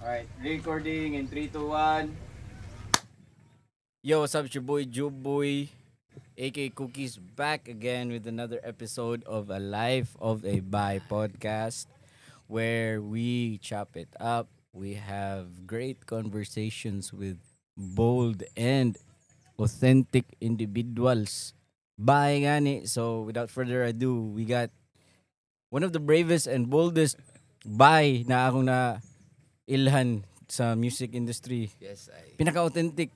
Alright, recording in 3, 2, 1. Yo, what's up? It's your boy Juboy, aka Cookies, back again with another episode of A Life of a Bi podcast, where we chop it up. We have great conversations with bold and authentic individuals. Bye, gani. So, without further ado, we got one of the bravest and boldest bi na akong na ilhan sa music industry. Yes, I. Pinaka-authentic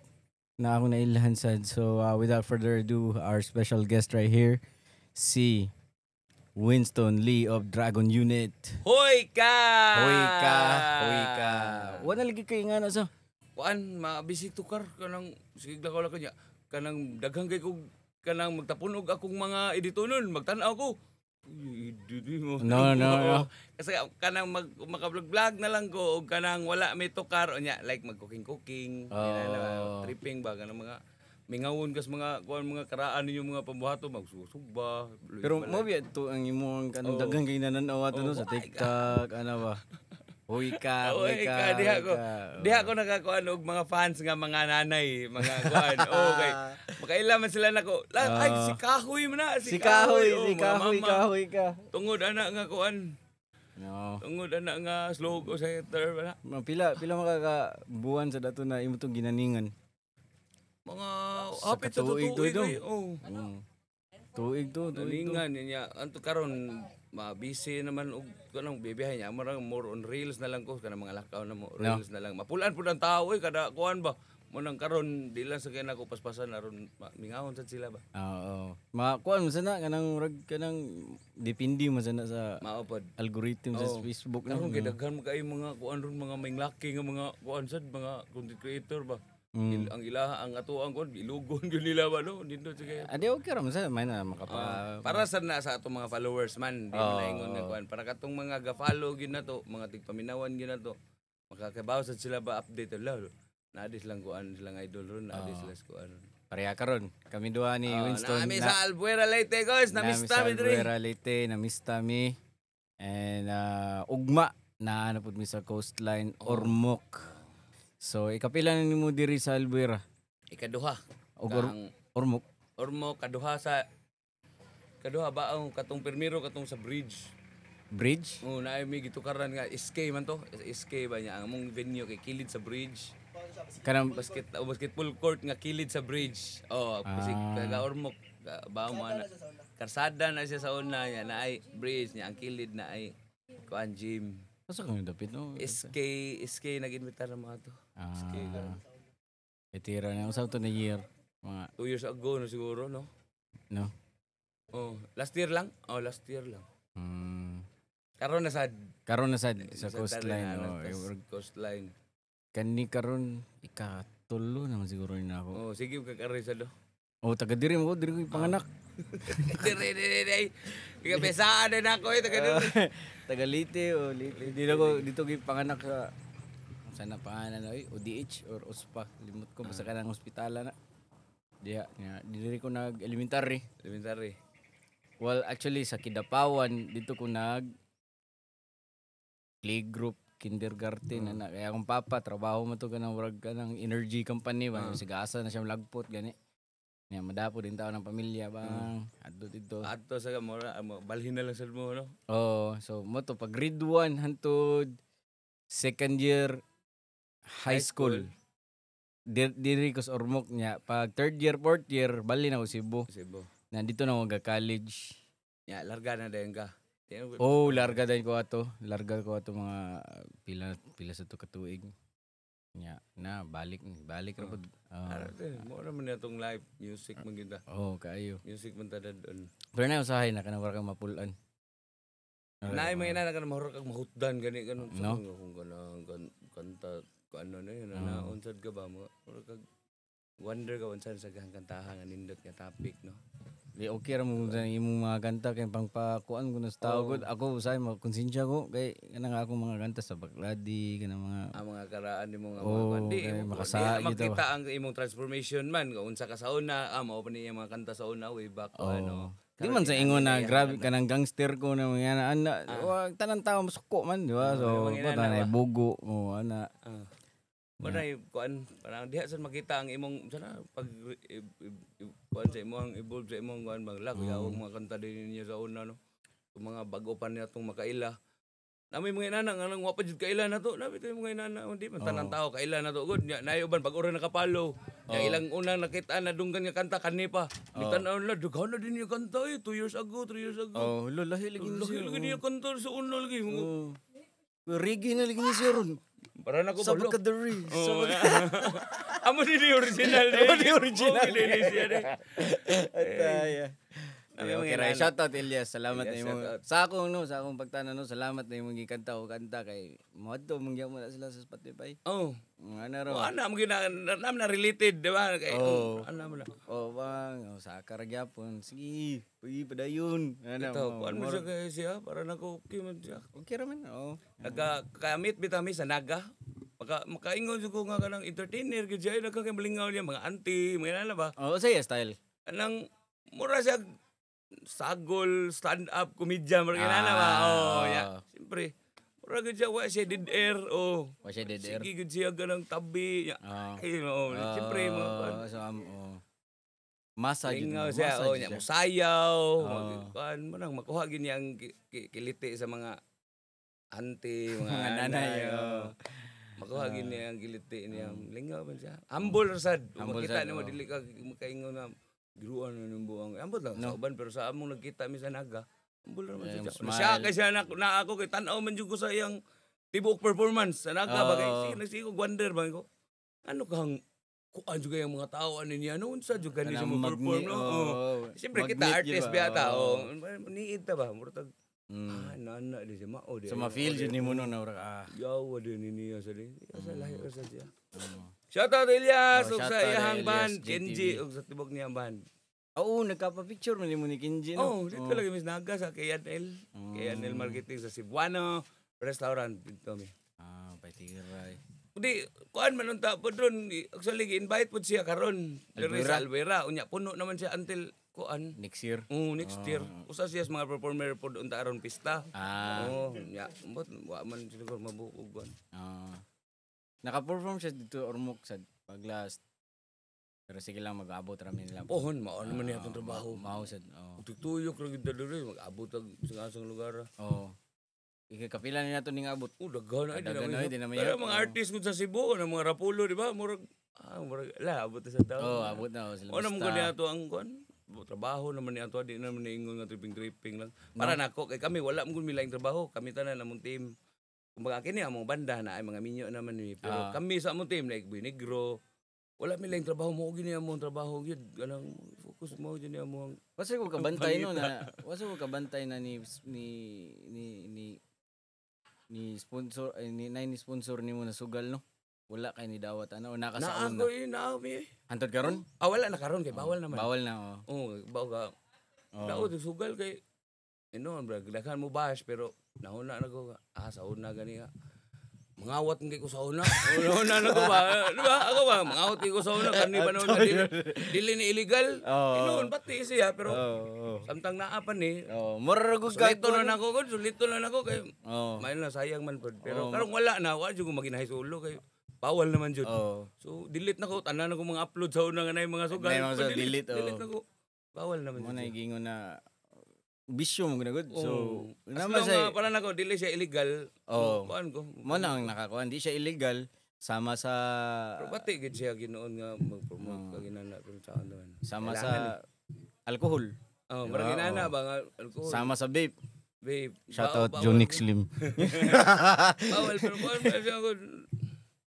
na ako nailhan sad. So, without further ado, our special guest right here, si Winston Lee of Dragon Unit. Hoy ka! Hoy ka, hoy ka. Wala lagi kayo nga na sa. Kuan, mabisik tukar kanang sige lang ko lang kanya. Kanang daghang kay ko kanang magtapunog akong mga editonon, magtan-aw ko. Uy, mo. No. Kasi kanang maka-vlog na lang ko og kanang wala may tukar o nya like mag-cooking, tripping ba kanang mga mingawon kas mga kuan mga karaan ninyo mga pambuhato magsusugba. Pero mo biya to ang imong kanang daghang kayo nananaw ato no sa TikTok, ano ba? Hoy ka, hoy ka. Diha ko nakakuan og mga fans nga mga nanay, mga kuan. Okay. Makailaman sila nako. Ay si Kahoy man na, Si Kahoy ka. Tungod ana nga kuan. No. Tungod ana nga slow ko sa hater ba. Pila makakabuan sa dato na imo tong ginaningan. Mga Sa hapit sa katuig tuig. to. Oh. Tuig to. Nalingan niya. Anto karon busy naman og kanang bibiyahe niya. Marang more on reels na lang ko kanang mga lakaw na mo. Reels na lang. Mapulan pud ang tao kada kuan ba. Mo nang karon di lang sa kay nako paspasan aron mingahon sad sila ba. Oo. Kuan mo sana kanang depende mo sana sa Maopod. algorithm sa Facebook na. Karon kay daghan mo kay mga kuan ron mga minglaki nga mga kuan sad mga content creator ba. Ang ilaha ang atuang kon ilugon gyud nila ba no dito sige. Adi okay ra man sa may na makapa. Para sa na sa atong mga followers man di man ingon nga kuan para katong mga ga-follow gyud nato mga tigpaminawan gyud nato makakabaw sad sila ba update lalo. Naadis lang kuan silang idol ron naadis sila kuan. Pareha karon. Kami duha ni Winston. Nami sa Albuera Leyte guys, namista mi diri. Albuera Leyte, namista mi. And ugma na napud mi sa coastline Ormoc. So ikapila na nimo diri sa Albuera? Ikaduha. Og Kang Ormoc. Ormo kaduha ba ang katong permiro katong sa bridge. Bridge? Oh, naay mi gitukaran nga SK man to. SK ba niya ang among venue kay kilid sa bridge. Kanang Basketball court nga kilid sa bridge. Oh, kasi taga Ormoc ba mo ana. Karsada na siya sa una niya na ay bridge niya ang kilid na ay kuan gym. asa kami dapit no? SK nag-invitar na mga to. SK karon. Itira na usaw to na year. Mga 2 years ago na siguro no. no. Oh, last year lang. Hmm. Karon na sa Karon na sa coastline coastline. Kani karon ikatulo naman siguro na ako. Oh, sige kakaroy sa do. Oh, taga diri mo diri ko panganak. Dire. Ika pesaan din ako taga diri. Taga Leyte o Leyte. Dito gi panganak sa sana pangalan na ODH or OSPA. Limot ko basta kanang ospitala na. Diya, diri ko nag-elementary. Elementary. Well, actually sa Kidapawan dito ko nag playgroup kindergarten na kaya akong papa trabaho mo to kanang work kanang energy company ba sigasa na siya lagpot gani. Nya madapo din tao ng pamilya bang adto dito. Adto sa mura balhin na lang sa mo no. Oh, so mo to pag grade 1 hantod second year high school. Diri ko sa Ormoc nya pag third year fourth year bali na ko Cebu. Nandito na ako college. Ya larga na dayon ka. Oh, larga din ko ato. Larga ko ato mga pila sa to katuig. Nya na balik ra pud. Mo ra man itong live music man gid. Oh, kaayo. Music man tada doon. Pero na usahay na kanang wala kang mapulan. Naay may ina ka mahurot kag mahutdan gani kanon No? kung kanang kanta ano na yun na unsad ka ba mo kag wonder ka unsan sa kantahan nga nindot nga topic no. Di okay ra mo sa imong mga kanta kay pangpakuan ko na sa tao gud. Ako usay makonsensya ko kay kanang akong mga kanta sa Bakladi kanang mga mga karaan nimo nga Oh, mga di kay mo makasa- makita gito. ang imong transformation man kung unsa ka sa una mao pa niya mga kanta sa una way back Oh. ano Di man sa ingon na grabe ka ng gangster ko na mga ana. Wag tanang tao masuko man, di ba? So, mga ko inana na bugo o ana. Manay kuan parang diha sa makita ang imong sana pag kuan sa imong evolve sa imong kuan maglag yawong mga kanta din niya sa una no. Yung mga bago pa niya tong makaila. Nami mga inana nga nang wa pa jud kaila na to. Nabi to mga inana di man tanang tao kaila na to good. Nayo ban pag ora nakapalo. Ya ilang unang nakita na dunggan nga kanta kanhi pa. Bitan-aw la dughan na din yung kanta 2 years ago, 3 years ago. Oh, lahi lagi ni siya. Lagi niya kanta sa una lagi. Oh. Reggae na lagi ni siya ron. Para na ko Sabag ka dari. Amo din yung original din. Amo din yung original. Okay din siya din. Ataya. Kami Okay, mga right. inana. Shoutout Elias. Salamat Elias, na mo. shoutout. Sa akong pagtanan no, salamat na imong gikanta o kanta kay mo adto mong mo na sila sa Spotify. Oh. Ano ro? Ana mo gina na related, di ba? Kay ana mo na. Oh, bang, sa karagyapon. Sige, pagi padayon. Ano Ito, kuan mo siya kay siya para nako okay man siya. Okay ra man. Oh. Nagka-meet bitami sa Naga. Makaingon jud ko nga kanang entertainer gid siya nagkakabalingaw niya mga auntie, mga nana ba? Oh, saya style. Anang mura siya sagol stand up komedya mga nana ba? Oh, ya. Siyempre, mura gid siya wa siya dead air. Oh. Wa siya dead air. Sige gid siya ganang tabi. Ya. Ay, oh, siyempre mga so masa jud. lingaw siya, oh, nya musayaw. Kuan mo nang makuha gid niya ang kiliti sa mga auntie, mga nanay. Makuha gid niya ang kiliti niya. Lingaw man siya. Humble ra sad. Humble Makita sad, nimo dili ka makaingon na giruan na ng buang. Ambot lang sa uban pero sa among nagkita mi sa Naga. Humble ra man siya. Siya kay siya na ako kay tan-aw man jud ko sa iyang tibok performance sa Naga bagay. Sige nagsigo wonder ba ko. Ano kang kuan jud kay mga tao ani niya no unsa jud kani sa mo perform no. Siyempre kita artist biya ta. Niid ta ba murtag nana di siya mao di. So ma-feel jud nimo no na ura yawa din niya sa din. Sa lahi sa siya. Shoutout Elias ug sa iyang band Kenji ug sa tibok niyang band. Oo, nagkapa-picture man nimo ni Kenji Oh, no. dito lagi mis Naga sa KNL. KNL Marketing sa Cebuano Restaurant dito mi. Patiray. Kundi kuan man unta po doon actually gi-invite po siya karon diri sa Alvera unya puno naman siya until kuan Next year. next year. Usa siya sa mga performer po unta aron pista. Nya mbot wa man siguro mabukog kuan. Naka-perform siya dito Ormoc sa pag-last. Pero sige lang mag-abot rami nila. Pohon mao naman niya itong trabaho. Mao sad. Tutuyok ra gid diri mag-abot ag sa lugar. Kapila na nato ning abot. Daghan ay Daghan na, di naman Pero yan. mga artist ko sa Cebu, ng mga Rapulo, di ba? Murag abot na sa tao. Abot na sila. O naman ko niya ito ang kuan. Trabaho naman niya ito. Di naman niingon nga tripping lang. Para nako, kay kami wala mo milaing trabaho. Kami tanan namong team. Kumbaga kini among banda na ay mga minyo naman ni. Pero kami sa among team like Boy Negro. Wala milaing trabaho mo gini among trabaho gyud. Ganang focus mo gini among. Wasa ko kabantay no na. Wasa ko kabantay na ni sponsor ni sponsor nimo na sugal no. Wala kay ni dawat o nakasaon na. Naami. Antod karon? Wala na karon kay bawal naman. Bawal na bawal ka. Daot sugal kay daghan mo bash pero nauna na ko sa una gani nga. Mangawat ngay ko sa una. Una na ko ba? Di ba? Ako ba? Mangawat ngay ko sa una. Kani ba naman dili ni illegal? Inoon, pati siya. Pero samtang naapan ni. Mararagog ka. Sulito na nako. Sulito na nako. Kay, may na sayang man po. Pero karong wala na. Wala dyan ko maginahay sa ulo. Kay, bawal naman dyan. So, delete na ko. Tanan na ko mga upload sa una nga na yung mga sugal. Delete na ko. Bawal naman dyan. Muna igingon na bisyo mo ginagod. So, naman sa para nako dili siya illegal. Kuan ko. Mo nang nakakuan di siya illegal sama sa pero pati gid siya ginoon nga mag-promote ka ginana kun sa ano. Sama sa alcohol. Marang ginana ba nga alcohol. Sama sa vape. Vape. Shout out Jonix Slim. Bawal pero kuan siya ko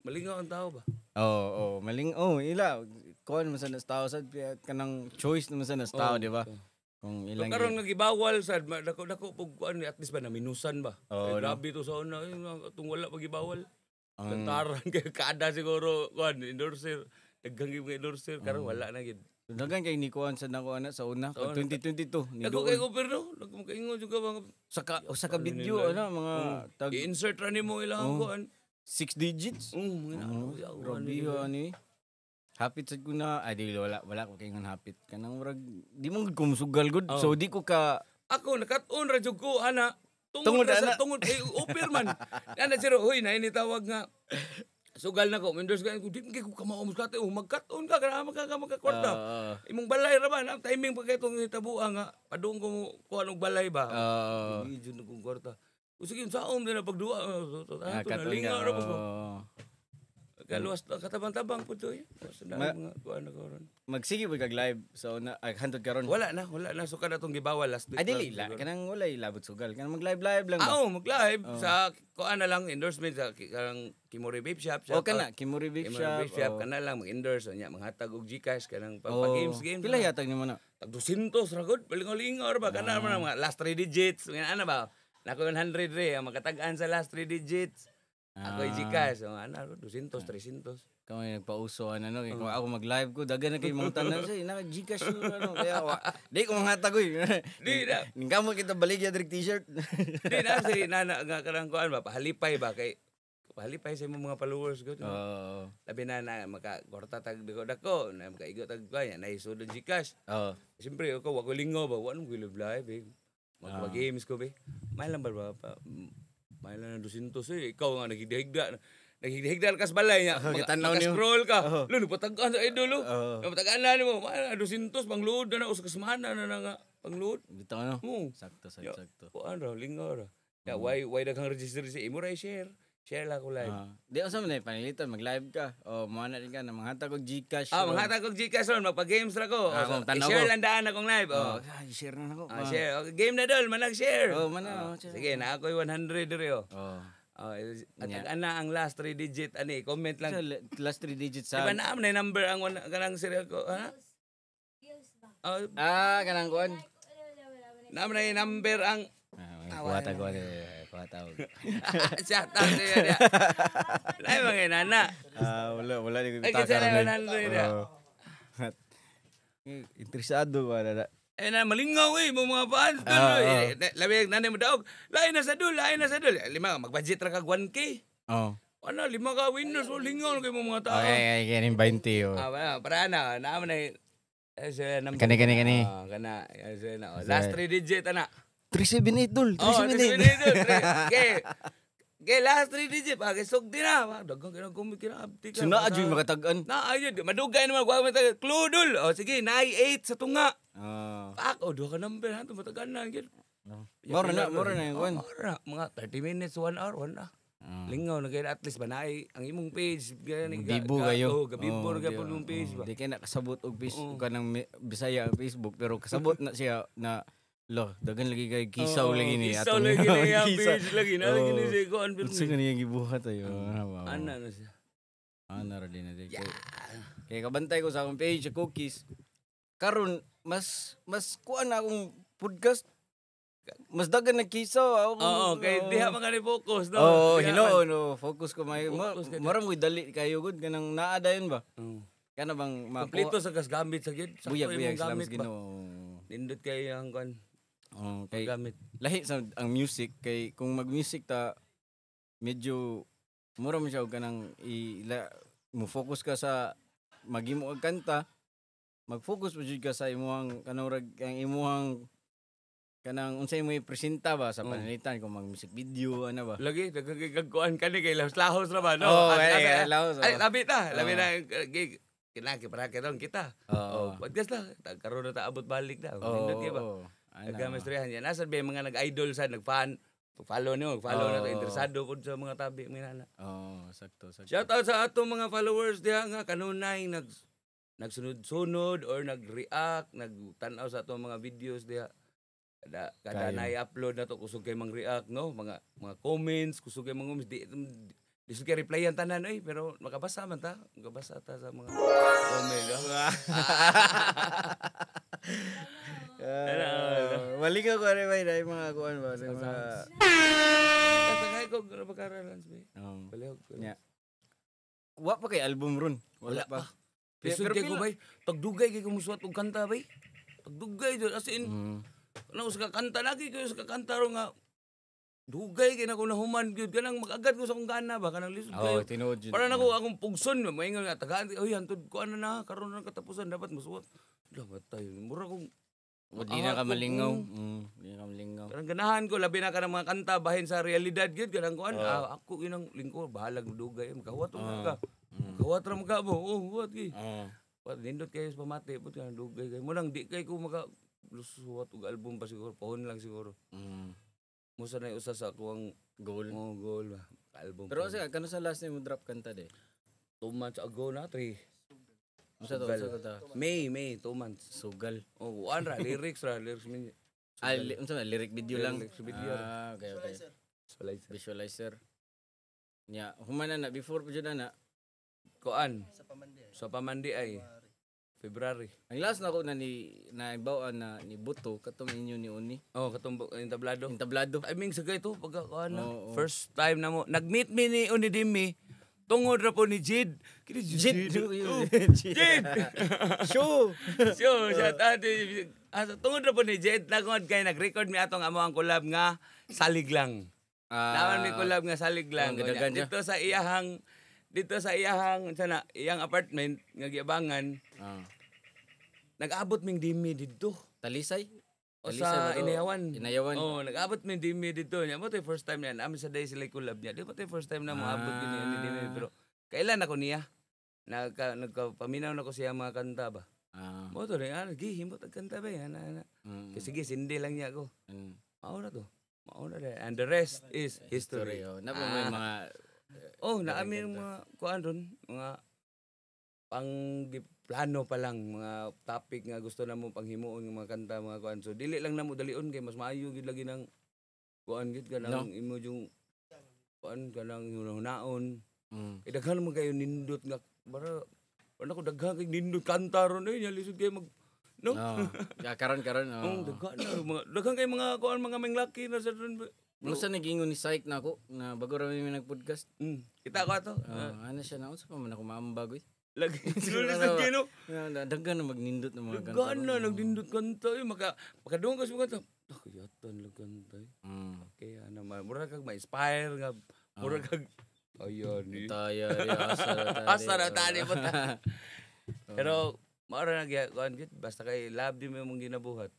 malingaw ang tao ba? Ila kuan man sa tao sad kanang choice naman sa tao, di ba? Kung ilang karon nga gibawal sad dako pug kuan at least ba na minusan ba. Grabe to sa una tung wala pag gibawal. Kantaran kay kada siguro kuan endorser daghang gyud endorser karon wala na gid. Daghan kay ni kuan sa nako ana sa una 2022 ni Dako kay gobyerno nagmakaingon jud ka ba sa video mga tag i-insert ra nimo ilang kuan 6 digits. Grabe ani. Hapit sad ko na, di wala ko kay ngan hapit kanang murag di mo gud ko musugal gud. So di ko ka Ako nakat-on ra jud ko ana. Tungod Tungod ana. sa tungod kay upir man. Ana sir, hoy na ini tawag nga. Sugal na ko, Windows ka ko di ko kamao muskate magkat-on ka kana magkakwarta. Imong balay ra ba na timing pa kay tong hitabuan nga padung ko anong balay ba. Di jud kong kwarta. Sige saom din na pagduwa. Lingaw ra ko. Kaluwas katabang-tabang po to. Mga kuan na ko ron. Magsige ba kag live so na hantod karon. Wala na so kada tong gibawal last week. Dili la kanang wala labot sugal kanang mag live lang ba. Mag-live sa kuan na lang endorsement sa kanang Kimori Vape Shop. O kana Kimori Vape Shop. Kana lang mag-endorse nya manghatag og GCash kanang pag-games. Pila yatag nimo na? Tag 200 ra gud palingaw-lingaw ba kana man mga last 3 digits. Ano ba? Nako 100 re ang makatag-an sa last 3 digits. Ako GCash, 200, 300. Kami nagpauso no kay kung ako mag-live ko dagan na kay mga tanan say na GCash kaya di ko manghatag oy. Di na. Ningkamot kita baligya direct t-shirt. Di na si nana nga kanang kuan ba pahalipay ba kay pahalipay sa imong mga followers ko. Labi na makakorta tag dako na makaigo tag kuan na isud GCash. Siyempre ako wag ko lingaw ba wala mo live. Mag-games ko be. May lang ba may lang na 200 ikaw nga naghigda kas balay niya. Scroll ka. Lo patag-an sa idol. Patag-an na nimo. 200 pang-load na usa ka semana na nga pang-load. Bitaw no. Sakto. Kuan ra lingaw ra. Ya why daghang register sa imo ra share. Share la ko live. Di unsa man panilitan mag-live ka. Mo na rin ka na manghatag og GCash. Manghatag og GCash ron magpa-games ra ko. Share lang daan akong live. Share na nako. Share. Game na dol manag share. Mana. Sige na ako'y 100 diri at ana ang last 3 digit ani comment lang. Last 3 digits sa. Diba naam na number ang kanang serial ko, ha? Kanang kuan. Naam na number ang kuwata. Shout out niya. Lai mga nana. Wala ni ko Ay kasi na 100. Interesado ba na. Na malingaw mga fans. Labi nanay mo daog. Lain na sa dul. Lima mag-budget ra kag 1K. Ano, 5 ka winners lingaw kay mga tao. Okay, kanin 20 para na naman na Kani. Kana last 3 digit ana. 378 dul. 378. Okay, last 3 digit pa kay sugdi na. Dagang kinagkumikira abti ka. Suna adyo makatag-an. Na ayun, madugay naman kuha mo clue dul. Sige, 98 sa tunga. Pak, duha ka number ha, tumatagan na gyud. Mora na yung kuan. Mga 30 minutes, 1 hour, 1 na. Lingaw na kaya at least banay ang imong page Bibo kayo. Gabibo na gyud imong page ba. Di kay nakasabot og Facebook kanang Bisaya ang Facebook pero kasabot na siya na dagan lagi kay kisaw lagi ni atong. Kisaw lagi ni ang page lagi na lagi ni si kuan pero. Sige niya gibuhat ayo. Ana na siya. Ana ra din na di. Kay kabantay ko sa akong page sa cookies. Karon mas kuan na akong podcast. Mas dagan nagkisaw. Kay diha man kani focus no. Focus ko may mara mo dali kayo gud kanang naa dayon ba. Kana bang kompleto sa gamit sa gid. Buyag gamit Ginoo. Nindot kay ang kuan. Kay gamit. Lahi sa ang music kay kung mag-music ta medyo mura mo siya og kanang mo focus ka sa maghimo og kanta. Mag-focus mo jud ka sa imong kanang ang imong kanang unsay mo ipresenta ba sa panalitan kung mag-music video ano ba. Lagi nagkagkuan kani kay lahos ra ba no. Lahos. Ay labi na kinaki para kita. Podcast na karon na ta abot balik na. Nindot kay ba. Nagamastrihan yan. Nasa ba mga nag-idol sa nag-fan follow na to interesado pud sa mga tabi minana. Sakto. Shout out sa atong mga followers diha nga kanunay nagsunod-sunod or nag-react, nagtan-aw sa atong mga videos diha. Kada na-upload na to kusog kay mang-react no, mga comments, kusog kay mga di suka replyan tanan pero makabasa man ta, makabasa ta sa mga comment. Malingaw ko rin may mga kuan ba sa mga Tagay ko pagkaralan sa balihog ko. Wa pa kay album ron. Wala pa. Pero kay ko bay, tagdugay kay kumusuat og kanta bay. Tagdugay as in. Ano sa kanta lagi kayo sa kanta ro nga dugay kay na ko nahuman gyud kanang mag-agad ko sa akong gana ba kanang lisod Oh, kayo. tinuod yun. Para nako akong pugson maingon nga tagaan oy hantod ko ano na karon na katapusan dapat musuwat. Dapat tayo mura kong Di na ka malingaw. Di na ka malingaw. kanang ganahan ko labi na kanang mga kanta bahin sa realidad gyud kanang kuan ako inang lingkod bahalag dugay magkawat ka. Kawat ra mga mo. Oh, what gi. Wat nindot kayo sa pamati pud kanang dugay kay mo nang di kay ko maka lusuwat og album pa siguro pahon lang siguro. Musa na usa sa akong Goal. goal ba album. Pero kasi kano sa last name mo drop kanta de? 2 months ago na 3. Usa to, usa to. May 2 months. Sugal. Oh, an ra lyrics min. Unsa na lyric video lang. Lyrics video. Okay, okay. Visualizer. Visualizer. Nya, humana na before pa jud na. Koan. Sa pamandi ay February. Ang last na ko na ni naibawaan na ni Buto katong inyo ni Uni. Oh, katumbok yung tablado. Yung tablado. Timing sa to pagka koan na. Oo. First time na mo. Nag-meet me ni Unidimi. Tungod ra po ni Jid. Kini Jid. Oh, Jid. Show. So, siya tungod ra po ni Jid. Nagod kay nag-record mi atong amo ang collab nga Salig lang. Naman mi collab nga Salig lang. ang gadagan niya. Dito sa iyang apartment nga giabangan. Nag-abot ming dimi dito. Talisay. O sa Inayawan. Inayawan. Oh, nag-abot ming dimi dito. Nya mo tay first time niya. Amin sa day sila collab niya. Di mo tay first time na moabot gini ni dimi pero kailan ako niya? Nagpaminaw na ko siya mga kanta ba. Mo to rin himot ang kanta ba yan. Kasi sige sindi lang niya ako. Mao na to. Mao na rin. And the rest is history. Na po may mga naami yung mga kuan ron, mga pang plano pa lang, mga topic nga gusto na mo panghimuon ng mga kanta, mga kuan. So dili lang namo dalion kay mas maayo gid lagi ng kuan gid kanang imo yung kuan kanang hunaon. Kay daghan mo kayo nindot nga para ko daghan kay nindot kanta ron nya lisod kay mag no. karon. Daghan na mga daghan kay mga kuan mga menglaki na sa ron. Musta nagingon ni Psych na ako na bago ra mi nag-podcast. Kita ko ato. Ano siya na unsa pa man ako maambag Lagi sulis na kino. Daghan na magnindot ng mga kanta. Daghan na nagdindot kanta makadungog ka sa mga kanta. Kayatan lang kanta. Kaya naman mura kag ma-inspire nga mura kag ayan ni. Taya Asa na tani mo ta. Pero maura na kuan gid basta kay love di mo mong ginabuhat.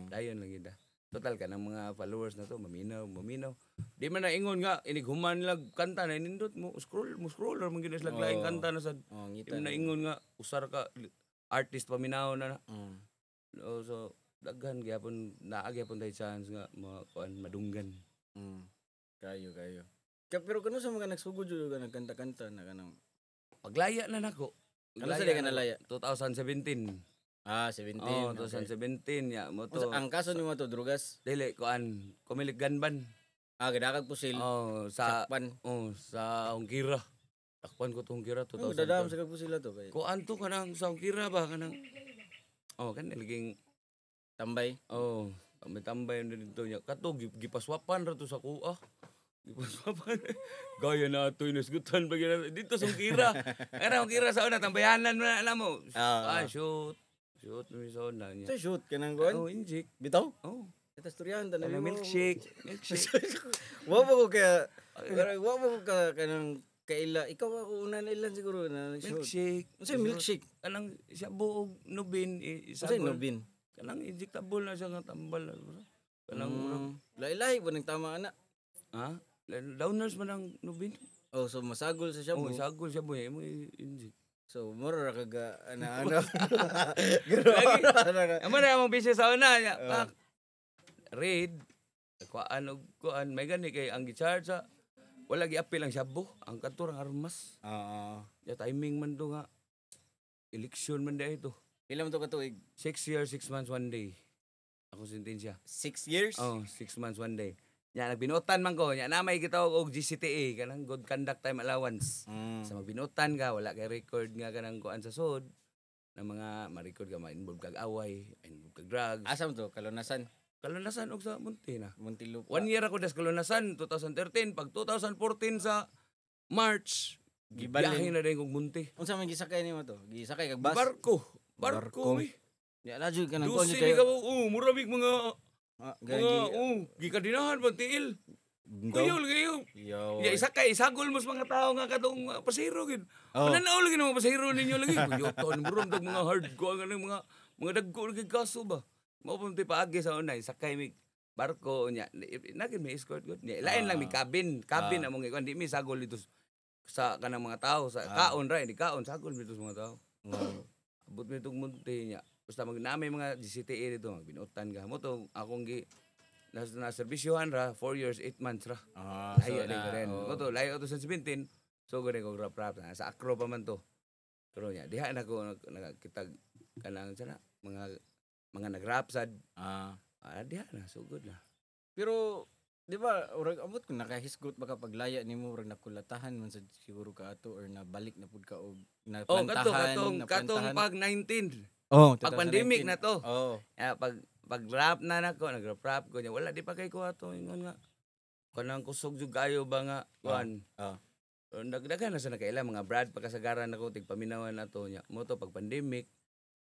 Dayon lang gid. Total ka ng mga followers na to maminaw. Di man na ingon nga inighuman lag kanta na nindot mo scroll or mong ginas lag laing kanta na sad. Di man na ingon nga usar ka artist paminaw na. So daghan gyapon naagi tay chance nga kuan madunggan. Kayo. Pero kuno sa mga nagsugod jud ka nagkanta-kanta na kanang paglaya na nako. Ano sa di ka nalaya? 2017. 17. 2017 ya mo to. Ang kaso nimo to drugas? Dili kuan kumilig ganban. Gadakag pusil. Sa Sakpan. sa Hongkira. Takpan ko to Hongkira 2000. Dadam sa kagpusila to kay. Kuan to kanang sa Hongkira ba kanang kan naging Tambay. may tambay dito niya. Kato gipaswapan ra to sa kuha. Gipaswapan. Gaya na to inasgutan ba dito sa Hongkira. Kana Hongkira sa una tambayanan na alam mo. Shoot mi sa una niya. Sa shoot kanang kuan. Injik. Bitaw? Ito storyan ta na Milkshake. Wa ko ka kanang kaila ikaw ako una na ilan siguro na Milkshake. Unsa milkshake? Kanang siya buog nubin Unsa nobin? Kanang injectable na siya nga tambal. Kanang lahi-lahi ba nang tama ana? Downers man ang nubin. So masagol sa siya mo. Sagol siya boy, mo inject. So mura ra kaga ano. Amo na among business sa una niya. Read kuan may gani kay ang gi-charge sa wala gi-apil ang shabu, ang kantor ang armas. Ya timing man do nga. Election man day ito. Pila man to katuig? 6 years, 6 months, 1 day. Ako sentensya. 6 years? 6 months, 1 day. Nya nagbinutan man ko, nya na may gitawag og GCTA kanang good conduct time allowance. Sa magbinutan ka wala kay record nga kanang kuan sa sud na mga ma-record ka ma-involve kag away, involve kag drugs. Asa mo to? Kalunasan og sa Muntina. Muntinlupa. 1 year ako das Kalunasan 2013 pag 2014 sa March gibahin na din kog Munti. Unsa man gisakay nimo to? Gisakay kag bus? Barko. Ya la jud kanang kuan kayo. Murabig mga gikadinahan pa tiil. Kuyol kayo. Yo. Ya isa kay isagol mas mga tao nga katong pasahero gid. Oh. Pananaw lagi ng mga pasahero ninyo lagi. Kuyoton bro dag mga hard ko ang mga dagko lagi kaso ba. Mao pun paagi sa unay sakay mi barko nya nagin may escort gud. Lain lang mi cabin among ikon di mi sagol dito sa kanang mga tao sa kaon ra di kaon sagol dito sa mga tao. Abot mi tug munti nya. Basta magnamay mga GCTE dito magbinutan ka mo to akong na serbisyohan ra 4 years 8 months ra. Layo din ko rin. Moto layo to sa 17. So gani ko rap sa Acro pa man to. Pero nya diha na ko nakakitag kanang sana mga nag-rap sad. Diha na so good na. Pero di ba urag abot kung nakahisgot baka paglaya nimo urag nakulatahan man sa siguro ka ato or nabalik na pud ka og naplantahan katong pag 19. Pag 2019. pandemic na to. Pag rap na nako nag-rap ko nya wala di pa kay ko ato ingon nga kanang kusog jud kayo ba nga kuan. Nagdagan na sa nakaila mga brad pagkasagaran ako tigpaminawan nato nya mo to pag pandemic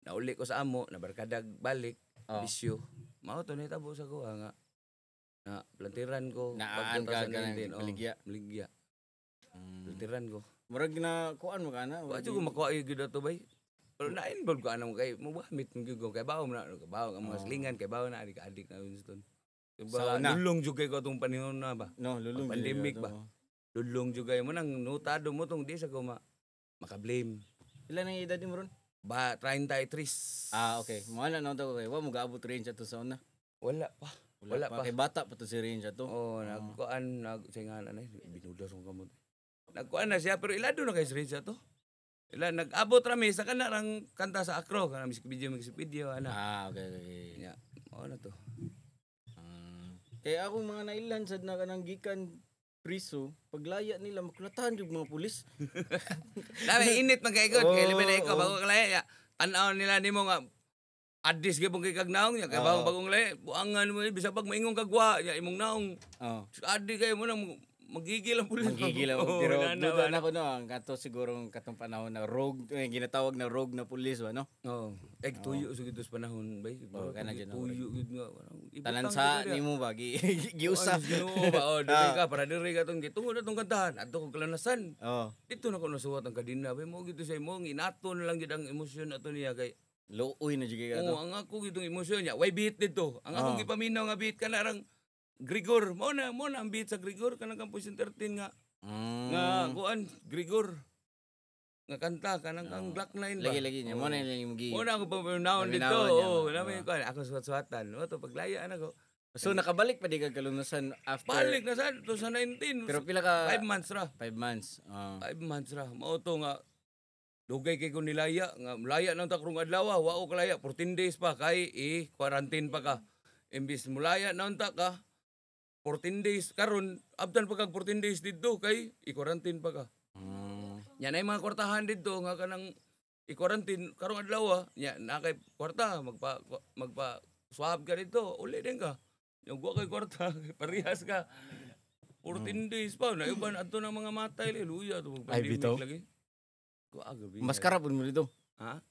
nauli ko sa amo na barkadag balik bisyo mao to nahitabo sa ko nga na plantiran ko Naan ka ganang maligya. Plantiran ko murag na kuan mo kana wa jud ko makuha gyud ato bay. Pero na-involve ko anong kay mabamit mo gyud ko kay bawo na bawo ang mga silingan kay bawo na adik na Winston. Diba lulong jud kay ko atong panahon na ba? No, lulong pandemic ba? Lulong jud kay mo nang notado mo tong di sa ko maka-blame. Ilan ang edad mo ron? Ba 33. Okay. Mo na to kay wa mo gaabot range ato sa una. Wala pa. Kay bata pa to si range ato. Nagkuan singalan na binudas ang kamot. Nagkuan na siya pero ilado na kay si range ato. Nag-abot rami sa kanarang kanta sa Acro kanang music video ana. Okay. Ya, mao na to. Kaya ako mga nailan sad na kanang gikan priso, paglaya nila makulatahan jud mga pulis. Dami init man kay kay libe na ikaw bago kalaya. Tanaw nila nimo nga adis gyud kay kagnaong nya kay bagong lay buangan mo bisag pag maingong kagwa nya imong naong. Adi kay mo nang magigil ang pulis. Magigil ang pero duda na ko no ang kato siguro katong panahon na rogue ginatawag na rogue na pulis ba no? Tuyo sa gitos panahon bay. Kana gyud tuyo gid nga. Tanan sa nimo ba giusa. Dili ka para diri ka tong gitungod atong kantahan adto kog kalanasan. Dito na ko nasuwat ang kadina bay mo gito sa imo inato na lang gid ang emosyon ato niya kay looy na jud kay ang ako gitong emosyon niya way beat dito. Ang akong gipaminaw nga beat kanarang Grigor, mo na ang beat sa Grigor kanang Campus 13 nga. Nga kuan Grigor. Nga kanta kanang kang Black Line ba. Lagi niya mo na yung Mo na ako pa naon dito. Nami kuan ako suwat-suwatan. To paglaya na ko. So nakabalik pa di ka kalunasan after balik na sa 19. Pero pila ka 5 months ra. 5 months. 5 months ra. Mao to nga dugay kay ko nilaya nga malaya nang takrong adlaw wa ko kalaya 14 days pa kay quarantine pa ka. Imbis mulaya nang ta ka 14 days karon abtan pa kag 14 days didto kay i-quarantine pa ka. Nya nay mga kwartahan didto nga kanang i-quarantine karong adlaw nya na kay kwarta magpa swab ka dito uli din ka. Yung wa kay kwarta parehas ka. 14 days pa na iban adto ng mga matay luya to pandemic lagi. Maskara pud mo dito. Ha?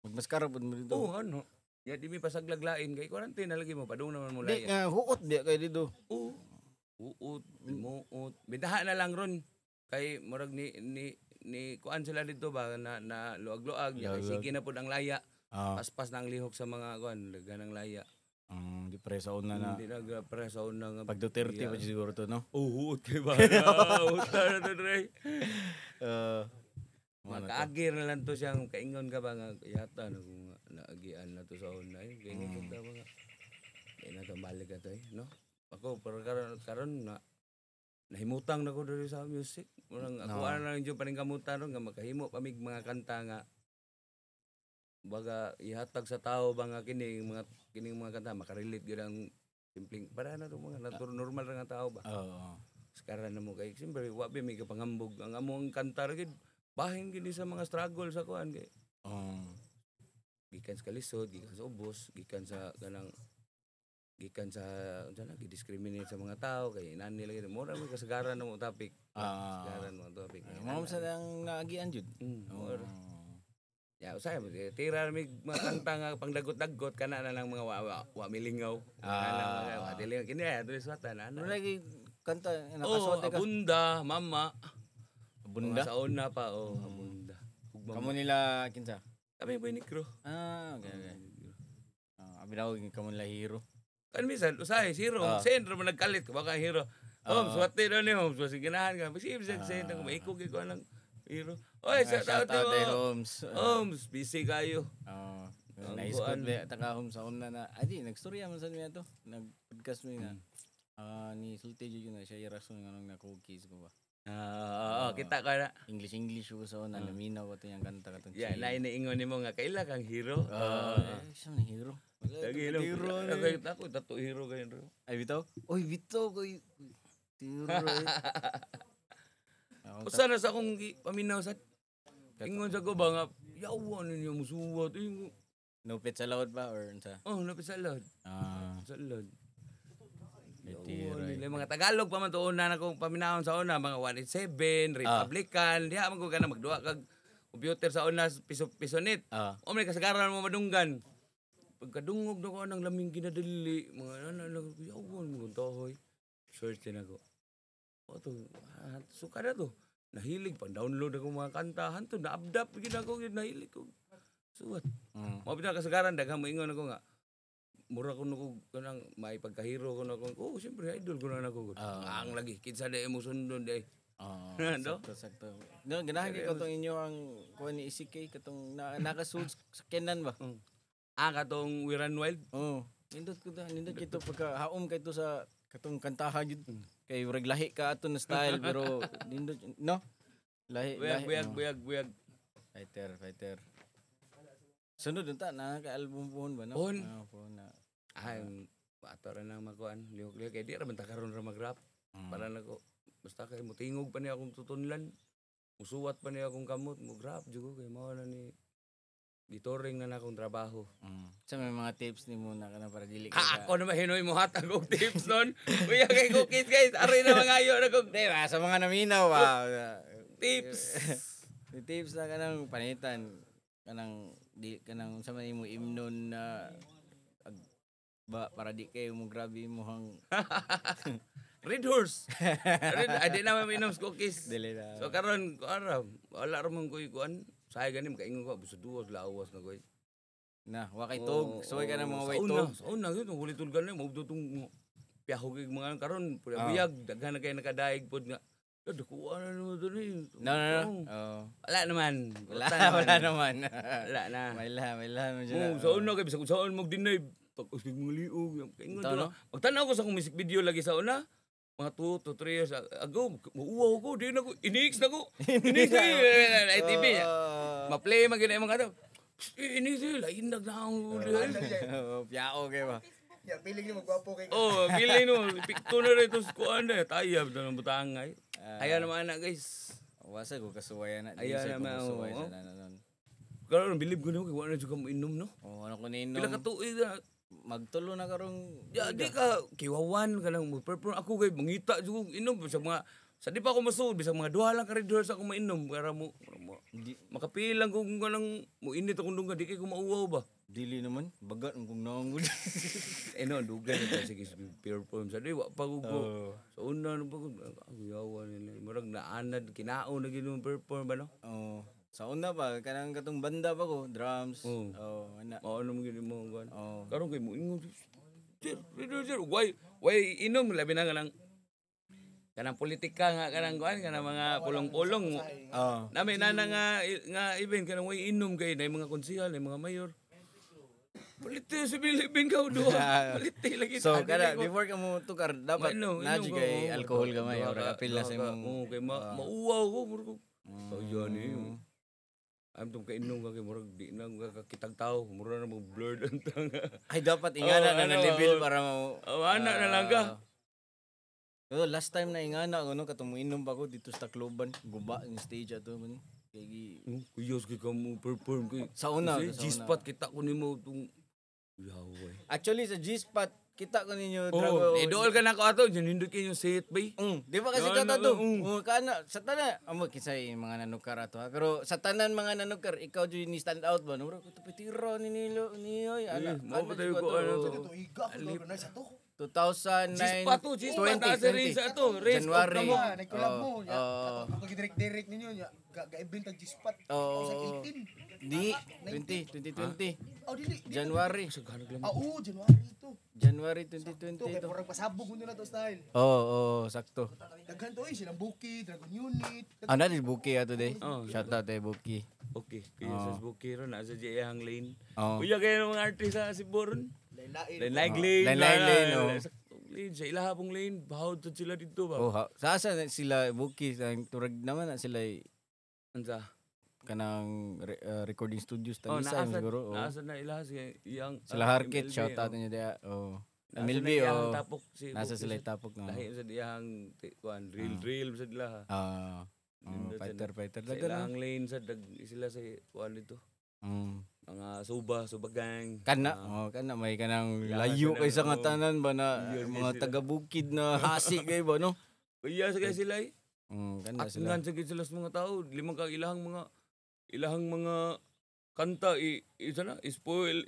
Magmaskara pud mo dito. Ano? Ya di mi pasaglaglain kay quarantine na lagi mo padung naman mo laya. Di huot di kay dito. Uut, muut. Bidaha na lang ron. Kay murag ni kuan sila dito ba na luag-luag ya sige na pud ang laya. Paspas na ang lihok sa mga kuan ganang laya. Di presa una na. Di na presa una nga. Pag Duterte pa siguro to no. Huot kay ba. Utar na dre. Makaagir na lang to siyang kaingon ka ba nga yata na kung naagian na to sa online kaya nga ba nga kaya na to balik ka to no ako pero karon na nahimutang na ko diri sa music murang ako na lang yung paningkamutan ron nga makahimo pamig mga kanta nga baga ihatag sa tao ba nga kining mga kanta makarelate gyud ang simpleng para na to mga normal ra nga tao ba karon na mo kay siyempre wa ba may kapangambog ang among kanta ra gid bahin gini sa mga struggle sa kuan kay gikan sa kalisod, gikan sa ubos, gikan sa gi-discriminate sa mga tao kay inani lagi mo ra may kasagaran mo topic. Kasagaran mo topic. Mao sa ang naagian jud. Ya usay mo tira mi makanta nga pangdagot-dagot kana na lang mga wa milingaw. Ana lang mga wa dili kini adto suwatan ana. Lagi kanta Oh, nakasote ka. abunda, mama. Bunda. Sa una pa, abunda. Ug mama. Kamo nila kinsa? Kami boy negro. Okay. Abi daw kamo nila hero. Kan minsan, usay, zero. Sendro mo nagkalit, baka hero. Swerte na ni Homes. Kasi ganahan ka. Basi, send ko, maikog ko ng hero. Oy, shout out Shout out kay to Holmes. Homes, busy kayo. Naiskot ba taka Holmes sa una na. Adi, nagstorya man sa niya to. Nag-podcast mo na. Ni Sulti yun na siya irason nga nung na-cookies ko ba. Kita ka na. English ko sa una. Naminaw ko to yung kanta katong Yeah, nainiingon ni mo nga, kaila kang hero. Siya na hero. Lagi lang. Ako, tato hero kayo. Ay, bitaw? Uy, bitaw ko. Hero. Usa na sa akong paminaw sa ingon sa ko ba nga, yawan ninyo musuwat. Nupit sa laod ba or sa? Napit sa lod. Sa lod. Tiro. Mga Tagalog pa man to una na kong paminahon sa una, mga 187, Republican, diha man ko kana magduwa kag computer sa una piso nit. O may kasagaran mo madunggan. Pagkadungog na ko ng laming ginadali, mga yawan mo tohoy. Search din ako. Suka na to. Nahilig pa download ako mga kanta, hanto na-updap ginako nahilig ko. Suwat. Mapita kasagaran daghang moingon ako nga. Mura ko nako kanang may pagkahiro ko nako. Siyempre idol ko na nako. Ang lagi kinsa day mo sundon day. Sakto. No, ganahan ko tong inyo ang kuan ni ECK katong nakasuit sa Kenan ba? Katong Wiran Wild. Nindot kito pagka haom kay to sa katong kantahan gyud. Kay urag lahi ka ato na style pero nindot no. Lahi. Buyag. Fighter. Sunod unta na ka album pohon ba no? Pohon na. Ato ra nang makuan. Lihok kay di ra man ta karon ra mag-rap. Para nako basta kay mutingog pa niya akong tutunlan. Musuwat pa niya akong kamot, mo-rap jud kay mao na ni gitoring na akong trabaho. Sa may mga tips ni mo na kana para dili ka. Ako na mahinoy mo hatag og tips nun. Kuya kay cookies guys, aray na mga ayo na kog Diba, sa mga naminaw ba? tips. Tips na kanang panitan kanang sa man mo imnon na para di kayo mo grabe mo hang Red Horse. Adi na minom cookies. dili na. So karon wala ra man koy kuan. Say gani makaingon ko buso duwas lawas na koy. Na, wa kay tog. Suway ka ng mga way tog. Sa una yun, huli tulgan na, mabutong piyaho kay mga karon, buyag, daghan na kayo nakadaig pod nga. Dakuha na naman doon eh. No. Wala naman. Wala naman. Wala na. May lahan mo dyan. Sa una kayo, bisag saan mag-deny. Pag-usig mga liog. Magtanaw ko sa akong music video lagi sa una. Mga 2 to 3 years ago, mauwaw ko, di na ko, inix na ko. Inix na yun, ITV. Ma-play mag-inay mga ito. Inix na yun, lainag na akong ulihan. Piyao kayo ba? Ya, piling niyo magwapo kay. Piling no, pikto na rin ito sa kuhaan na, tayab na ng butangay. Ayaw naman na guys. Wasa ko kasuwayan na. Ayaw naman, kasuway sa nanon. Karon bilib ko na, wala na dyan ka mainom no. Ano ko ninom. Pila ka tuig na. Magtulo na karong. Di ka, kiwawan ka lang, pero ako kay mangita dyan inom, sa mga, sa di pa ako masud, bisang mga duha lang ka rin sa ako mainom, para mo makapilang kung kanang, mo init akong dunga, di kay ko mauwaw ba? Dili naman, bagat kung naangod. No, dugan na sige perform sa di, wak pa ko. Sa una, ano pa ko, yawan nila, marag naanad, kinao na ginong perform ba no? Sa una pa, kanang katong banda pa ko, drums. Ano mo gini mo kan? Karon kay mo ingon. Sir, why inom labi na kanang politika nga kanang kuan kanang mga pulong-pulong. Nami na nga event kanang why inom kay na mga konsehal, na mga mayor. Paliti sa Pilipin ka duha. Paliti lagi. So kada before ka mo tukar dapat naji kay alcohol ka may or apil na sa imong. Kay mauwaw ko. So yan eh. Am tong kainom ka kay murag di na kakitag tao, mura na mo blurred ang tanga. Ay dapat ingana na level para mo. Ana na lang ka. Last time na ingana ako no katong inom pa ko dito sa Tacloban, guba yung stage ato man. Kay kuyos kay ka mo perform kay. Sa una, G-spot kita ko nimo tong yaway. Actually sa G-spot kita ko ninyo trago. Idol ka na ko ato, nindot kay yung set bay. Di ba kasi kata to? Kana sa tanan amo kisay mga nanukar ato ha. Pero sa tanan mga nanukar ikaw jud ni stand out ba? Nuro ko to pitiro ni Nilo niyoy ana. Mo pa tayo ko ano to. Ito iga ko na sa to. 2009. Gispa to, Gispa. Nasa rin sa ito. Race out January. na mo. Nagkulab mo. Oo. Kung direct ninyo, ga-event ang G-Spot. Oo. 2018. Di, 2020. Oh, dili. January. Oo, January ito. January Ito, 2020 kaya to. parang pasabog mo nila to style. Oo, sakto. Daghan to silang Buki, Dragon Unit. Ano din Buki ato day? Shout out kay Buki. Okay. Kaya sa Spooky ron, nasa J.A. Lane. Oo. Kuya kayo ng mga artist sa Siburon. Lain-lain. Lain-lain lane. Lain-lain lane, oh. Saktong lane. Sa ilahapong lane. Bahawd to sila dito ba? Oh, sasa na sila Buki turag naman na sila Ansa? kanang recording studios Oh, tagisa siguro. Oh. Nasa na ilaha iyang Sila Harkit, shout out niyo dia. Oh. MLB oh. Tapok si Nasa Buki sila sa- tapok na. Lahi sa diyang kuan real sa dila. Fighter Sa dagan. ilang lane sa sila sa kuan dito. Mga suba gang. Kana may kanang Yeah, layo sila, kay sa oh. nga tanan ba na Yeah, mga sila. taga-bukid na hasi kay ba no? Kuya sa kay sila eh. Kana sila. Atingan sa gid sila sa mga tao. Limang ka ilahang mga kanta isa na spoiler.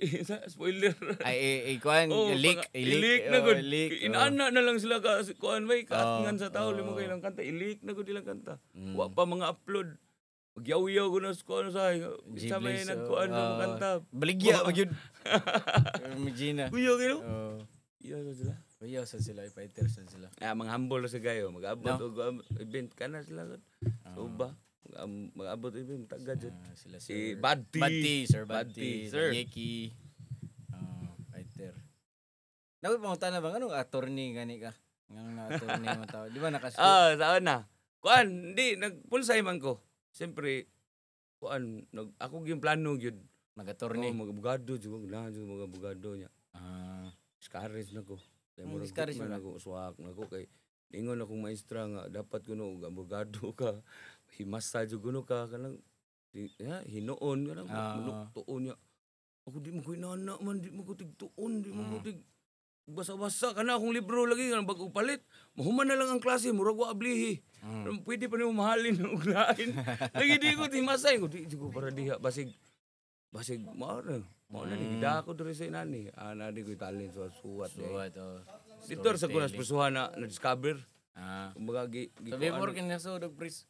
Ay kuan Oh, leak, i-leak na gud. leak. Inaana na lang sila ka kuan may kaatingan sa tao limang kailang kanta i-leak na gud ilang kanta. Wa pa mga upload. Magyaw-yaw ko na sa kuan sa isa may nagkuan ng kanta. Baligya ba gyud. Imagine. Kuya kino? Oh. Iya sa sila. Kuya sa sila, fighters sa sila. Mga humble na sa gayo, mag-abot No. og event kana sila gud. So ba mag-abot event tagad jud. Sila Si Buddy. Sir Buddy, Buddy, sir. Yeki. Fighter. Dapat mo na bang anong attorney gani ka? Ngano na attorney mo tao. Di ba nakas Saan na? Kuan, hindi nagpulsay man ko. Siyempre kuan, ako yung plano gyud. nag-attorney? Mga abogado jud mga abogado niya. Discourage na ko. Kaya mo discourage man na? ako swak na ko kay ingon akong maestra nga dapat kuno og abogado ka. Himasa jud kuno ka kanang hinoon kanang tuon niya. Ako di mo ko inana man, di mo ko tigtuon, di mo ko tig basa-basa kana akong libro lagi nga bag-og palit. Mahuman na lang ang klase, murag wa ablihi. Pwede pa nimo mahalin og lain. Lagi di ko timasay ko, di ko para diha basig mao na ni gida ko diri sa inani. Ana di ko talent sa suwat. Suwat oh. Dito sa kunas prisuhan na discover. Kumbaga Sabi mo rin sa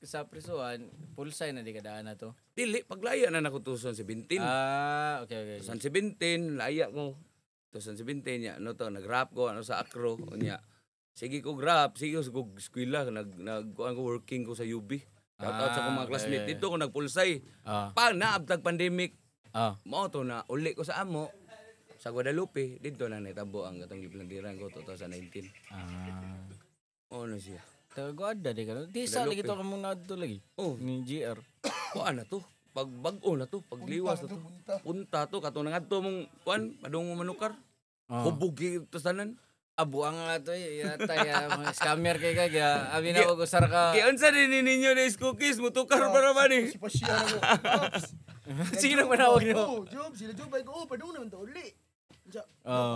sa prisuhan, pulsay na di kadaan na to. dili paglaya na nako 2017. Okay. 2017 laya ko. 2017 nya no to nag-rap ko ano sa Acro nya. Sige ko rap, sige ko eskwela nag working ko sa UB. Shout out sa akong mga classmate dito ko nagpulsay. Pa naabtag pandemic. Mao to na uli ko sa amo sa Guadalupe dito na natabo ang katong giplandiran ko 2019. Na siya. Taga-guada di ka. Di sa lagi to kamo na dito lagi. Ni GR. Kuan na to. Pag bag-o na to, pagliwas na to. Punta to katong nangadto mong kuan padung mo manukar. Hubog to tanan. Abuang nga to yatay mga scammer kay kaya abi na ko sar ka. Kaya unsa din ninyo na cookies mo tukar para ba ni? Si Pasya na ko. Sige nang manawag nimo. Job, sila Job ay ko, padung naman to uli.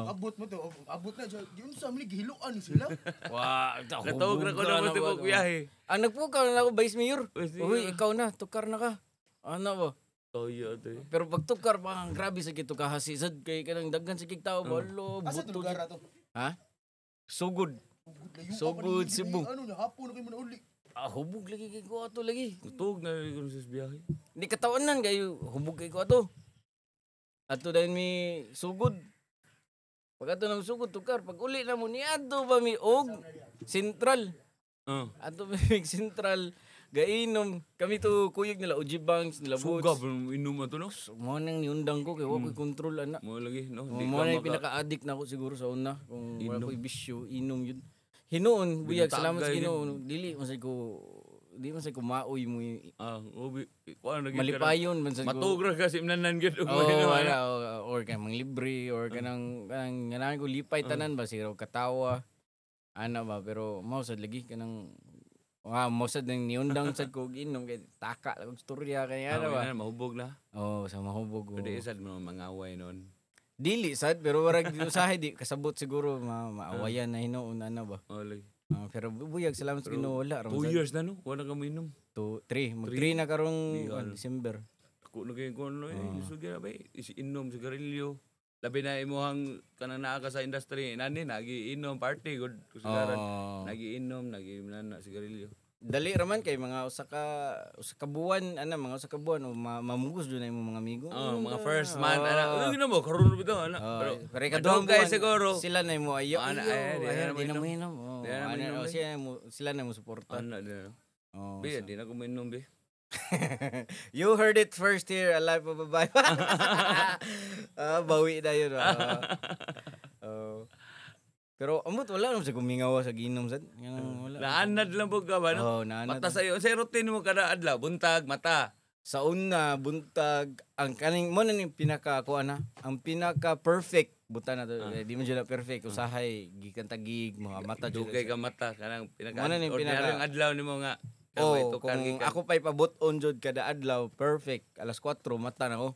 Abot mo to, abot na siya. Yun sa amli gihiluan sila. Wa, Natawag na ko na mo tibok biyahe. Nagpukaw na ako Vice Mayor. Vice Uy, Mayor. ikaw na, tukar na ka. Ano ba? Toyo to. Pero pag tukar pa, grabe sa kito kahasisad kay kanang daghan sa kig tao balo. Asa to lugar na to? Ha? Sugod. Layo So pa good, ni- Cebu. Ano na hapon na kayo mo na uli. Hubog lagi kay ko ato lagi. Tutog na ko sa biyahe. Hindi katawanan kayo, hubog kay ko ato. Ato dahil mi sugod. Pag ato nang sugod tukar, pag uli na mo ni ato pa mi og Central. Ato mi Central. Gainom kami to kuyog nila Uji Banks nila Suga Boots. inom na to no. Mo nang niundang ko kay wa ko'y control ana. Mo lagi no. Mo na pinaka-addict na ako siguro sa una kung wala ko'y bisyo, inom yun. Hinoon, buyag salamat sa Ginoo. Dili man say ko maoy mo Obi kuan lagi malipayon man sa ko. matugra kasi mnanan gyud Or kanang libre or kanang ko lipay tanan ba siguro katawa. Ana ba pero mao sad lagi kanang mo sad nang niundang sad ko ginom kay taka lang storya kay ano ba. mahubog na. Sa mahubog. Pwede sad mo mangaway noon. Dili sad pero warag usahay di kasabot siguro maawayan na hinuon ana ba. Olay. Pero buyag salamat sa Ginoo wala 2 years na no. Wala ka mo inom. 3 mag-3 na karong December. Ako na kayo kung ano sugya ba inom sigarilyo. labi na imuhang kanang naa ka sa industry nani nagiinom party good kusigaran Oh. nagiinom naginana sigarilyo. Dali raman kay mga usa ka buwan mga usa ka buwan o mamugos do na imong mga amigo. Mga first month ana uy mo karon bitaw ana Pero kadong kay siguro sila na mo ayo. Ana, Di na mo inom. Di na mo inom, Sila na mo suporta. ana din. Oh, Be di na ko mainom be. You heard it first here, Alive of a Vibe. Bawi na yun. Oh. Pero amot wala naman sa kumingawa sa ginom sad. Wala. Naanad lang po ka ba no? Oh, naanad. Mata sa iyo sa routine mo kada adlaw buntag mata. Sa una, buntag, ang kaning mo na ning pinaka ang pinaka perfect buta na to. Di man jud perfect usahay gikan tagig mga mata jud. Dugay ka mata kanang pinaka Ano yung ordinaryong adlaw nimo nga. Oh, kung ako pa'y pabot-on jud kada adlaw, perfect. Alas 4 mata na ko.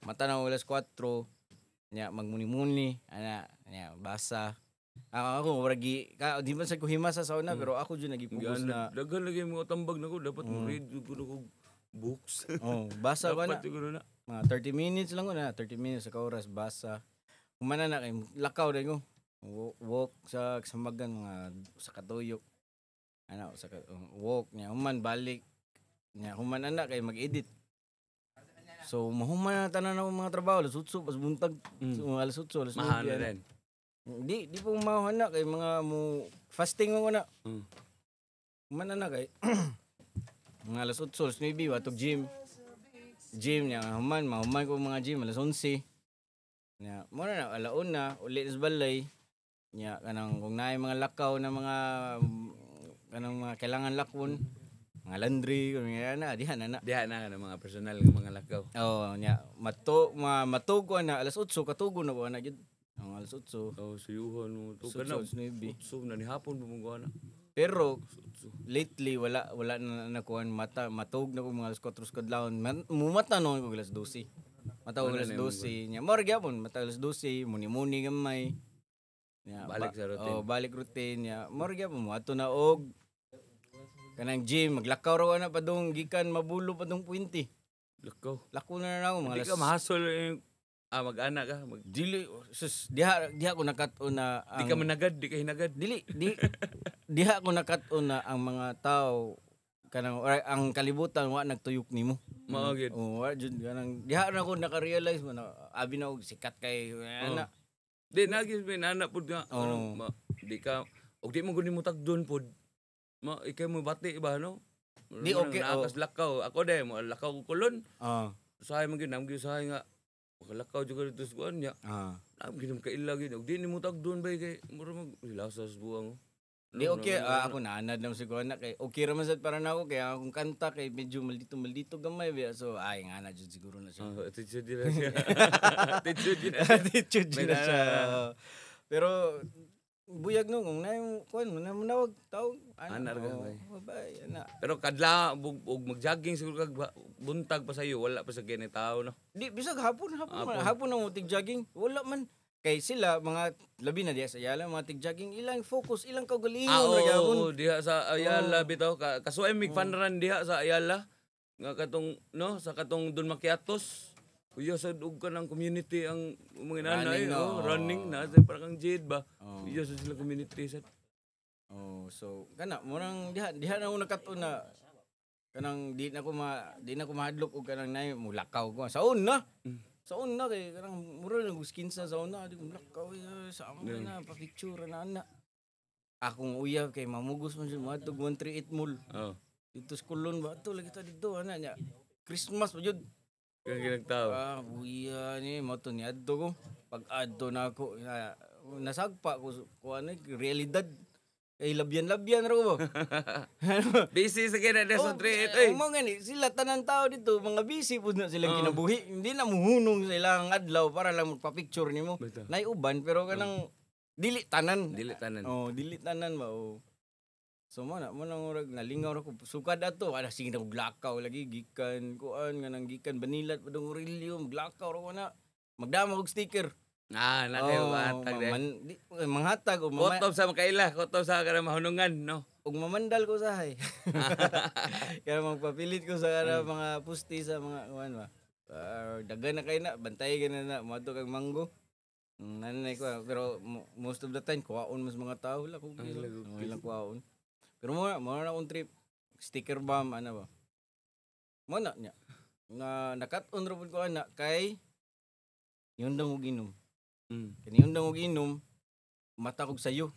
Mata na ko alas 4. Nya magmuni-muni, nya basa. Ako waragi di man sa kuhimasa sa una pero ako jud nagipugos na. Daghan lagi mo tambag nako dapat mo read ko nako books. Oh, basa ba na? Dapat siguro na. Mga 30 minutes lang ko na, 30 minutes sa oras basa. Humana na kay lakaw din ko. Walk sa samagan mga sa katuyok. Sa walk niya human balik niya human ana kay mag-edit. So mahuman na tanan ako mga trabaho alas 8 pas buntag. So, alas 8 alas 9. Mahal rin. Di po mahuman na kay mga mo fasting mo na. Human na kay mga alas 8 alas 9 watog gym. Gym niya human ko mga gym alas 11. Niya mo na alauna uli sa balay. Niya kanang kung naay mga lakaw na mga kanang mga kailangan lakwon mga laundry kunya na diha na Diha na ng mga personal ng mga lakaw. nya matugo na alas 8 katugo na ko na gid ang alas 8 Suyuhan mo to so kana. maybe So na ni hapon bumugo na. pero lately wala na nakuan matug na ko mga alas 4 kadlawon mumata no ko alas 12 matawag alas 12 nya more gyapon mata alas 12 muni gamay nya Balik sa routine. balik routine nya more gyapon mo ato na og kanang gym maglakaw ra na padung gikan mabulo padung puwente. Lakaw. Lako na ako mga Di ka mahasol mag-ana ka. dili sus diha ko nakat-on na Di ka managad, di ka hinagad. diha ko nakat-on na ang mga tao kanang ang kalibutan wa nagtuyok nimo. Mao gid. Wa jud kanang diha na ko naka-realize mo na abi na og sikat kay ana. Di nagis may anak pud nga. Di ka og di mo guni mo tagdon pud. Ikay mo bati ba no? Di okay. Naakas lakaw. Ako de mo lakaw ko kulon. Usahay man gyud namgi usahay nga. Makalakaw jud dito sa kuan nya. Namgi nam kaila gyud. Og di ni mo tagdon bay kay mura mag hilasa sa buwang. Di okay ako naanad na siguro na kay okay ra man sad para nako kay akong kanta kay medyo maldito gamay biya so ay nga na jud siguro na siya. Attitude din na siya. Attitude na siya. Pero buyag no kung nayung kuan mo na manawag tao Anar ka bay. Bay ana. Pero kadla og mag-jogging siguro kag buntag pa sayo wala pa sa gani tao no. Di bisag hapon na mo tig jogging wala man kay sila mga labi na diya sa Ayala mga tig jogging ilang focus ilang kaugalingon ra gyapon. Diha sa Ayala bitaw kasuay mig fanran diha sa Ayala nga katong no sa katong Don Maquiatos. Uya sa ug kanang community ang mga nanay running na sa parang jade ba. Uya sa sila community sa. So kana murang diha na ako nakaton na kanang di na ko mahadlok og kanang nay mulakaw ko sa una. Sa una kay kanang mura lang skinsa sa una di ko mulakaw sa amo na pa picture na ana. Akong uyab kay mamugos man jud mo atog 138 mall. Dito sa Kulon ba to lagi ta dito ana nya. Christmas pa jud. Kang ginagtao. Buya ni mo to ni adto ko. Pag adto na ako nasagpa ko ano realidad. Ay labyan ra ko. Busy sa kina sa 38 Mo ngani sila tanan tao dito mga busy pud na silang kinabuhi. Hindi na muhunong sa ilang adlaw para lang magpa-picture nimo. Nay uban pero kanang dili tanan. Dili tanan ba. So mo na urag nalingaw ra ko sukad ato ada sige na maglakaw lagi gikan kuan nga nang gikan banilat padung Aurelio maglakaw ra ko na magdama og sticker. Natay mahatag manghatag o kotob sa makaila, kotob sa kana mahunungan, no? Ug mamandal ko sahay. Kaya magpapilit ko sa kana mga pusti sa mga kuan ba. Dagan na kay na bantay gana na moadto kag manggo. Nanay ko pero most of the time kuwaon mas mga tao wala ko ilang kuwaon. Pero mo na akong trip sticker bomb ano ba. Mo na nya. Nga nakat-on ra pud ko ana kay yun daw og inom. Kani yun daw og inom mata kog sayo.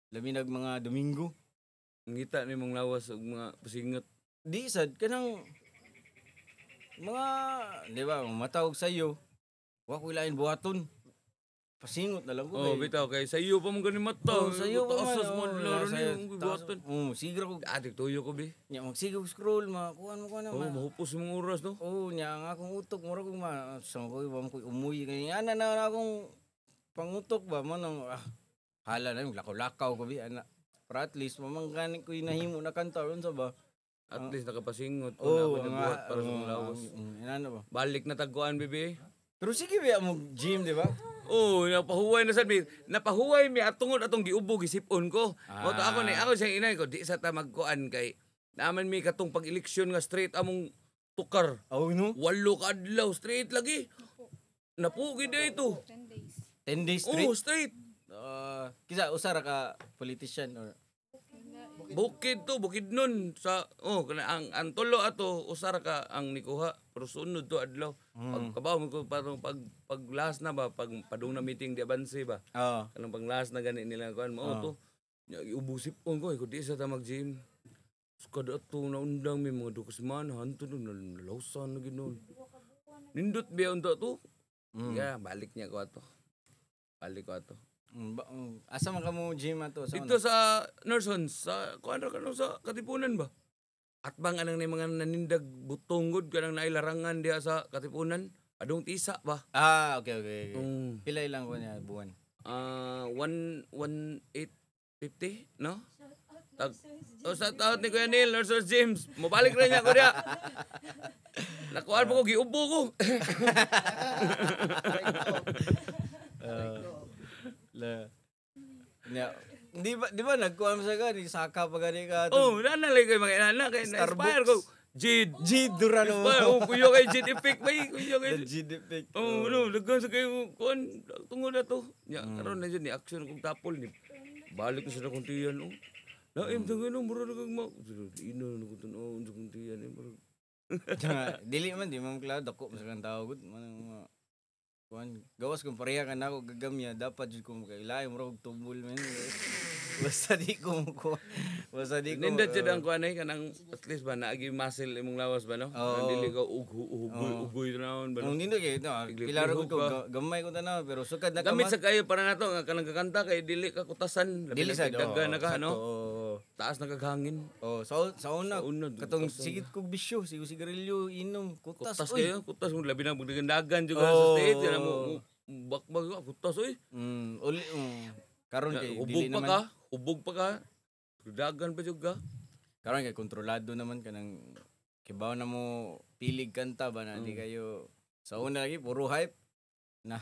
Labi nag mga Domingo. Ngita ni mong lawas og mga pasingot. Di sad kanang mga di ba mata kog sayo. Wa ko ilain buhaton. Pasingot na lang ko. Oh, bitaw kay sayo pa mong ganing mata. Oh, sayo pa man. Asas mo laro ni buhaton. Sigra ko. Adik tuyo ko bi. Nya magsigaw scroll kuan mo na. Oh, mahupos mong oras no. Oh, nya ang akong utok mura kong sa ko ba ko umuy kay ana na akong pangutok ba mo nang hala na lakaw-lakaw ko bi ana. Para at least mamanggan ko nahimo na kanta ron sa ba. At least nakapasingot ko Oh, na buhat para sa mong lawas. Ano ba? Balik na tagkuan bibi. Pero sige ba mo gym di ba? Oh, napahuway na sad mi. Napahuway mi atungod atong giubo gisipon ko. Moto ako ni ako siyang inay ko di sa ta magkuan kay naman mi katong pag-eleksyon nga straight among tukar. Oh no. 8 ka adlaw straight lagi. Napugi na ito. 10 days straight. Oh, straight. Kisa usara ka politician or Bukid to, bukid nun sa kana ang tulo ato usara ka ang nikuha pero sunod to adlaw. Pag kabaw mo ko parang pag last na ba pag padung na meeting di abanse ba. Oo. Kanang pang last na gani nila kuan mo to. Iubusip ko di sa ta mag-gym. Kada ato na undang may mga dukusman hanto nun nalawsan na ginon. Nindot biya unta to. Yeah, balik niya ko ato. Balik ko ato. Asa man ka mo gym ato sa Dito sa Nerson, sa kuan ra kano sa Katipunan ba? At bang anang ni mga nanindag butonggod kanang nailarangan diha sa Katipunan? Adong tisa ba? Okay. Pila ilang ko niya buwan? 1,850, no? Sa taot ni Kuya Neil, Nerson James, mabalik rin niya ko diha. Nakuan mo ko, giubo ko. Di ba nagkuha mo sa gani saka pa gani ka Oh, nanalay ko yung mga inana kay na-inspire ko. Jid Durano. Kuya kay Jid Effect ba? Kuya kay Jid effect. Oh, no, lagyan sa kayo kuan tungod na to. Ya, karon na ni action kong tapol ni. Balik ko sa kuntiyan oh. Naim tungod no mura na kag mo. Ino na ko tuno sa kuntiyan eh. Dili man di man klaro dako sa kan tao gud man kuan gawas kung pareha ka nako gagamya dapat jud ko makailay mo og tumbol man basta di ko Nindot jud ang kuan ay kanang at least ba naagi muscle imong lawas ba no? Dili ka ugoy naon ba no? Nindot kay kilaro ko gamay ko tanaw pero sukad na Gamit sa kayo para nato nga kanang kakanta kay dili ka kutasan. Dili sa dagdagan na ka no? Taas na kaghangin. Sa una katong sigit kog bisyo sigarilyo inom kutas Kutas mo labi na magdagandagan jud sa state kana mo bakbag kutas oy. Uli karon kay dili naman ubog pa ka. Dagan pa jud ka. Karon kay kontrolado naman kanang kibaw na mo pilig kanta ba na di kayo sa una lagi puro hype na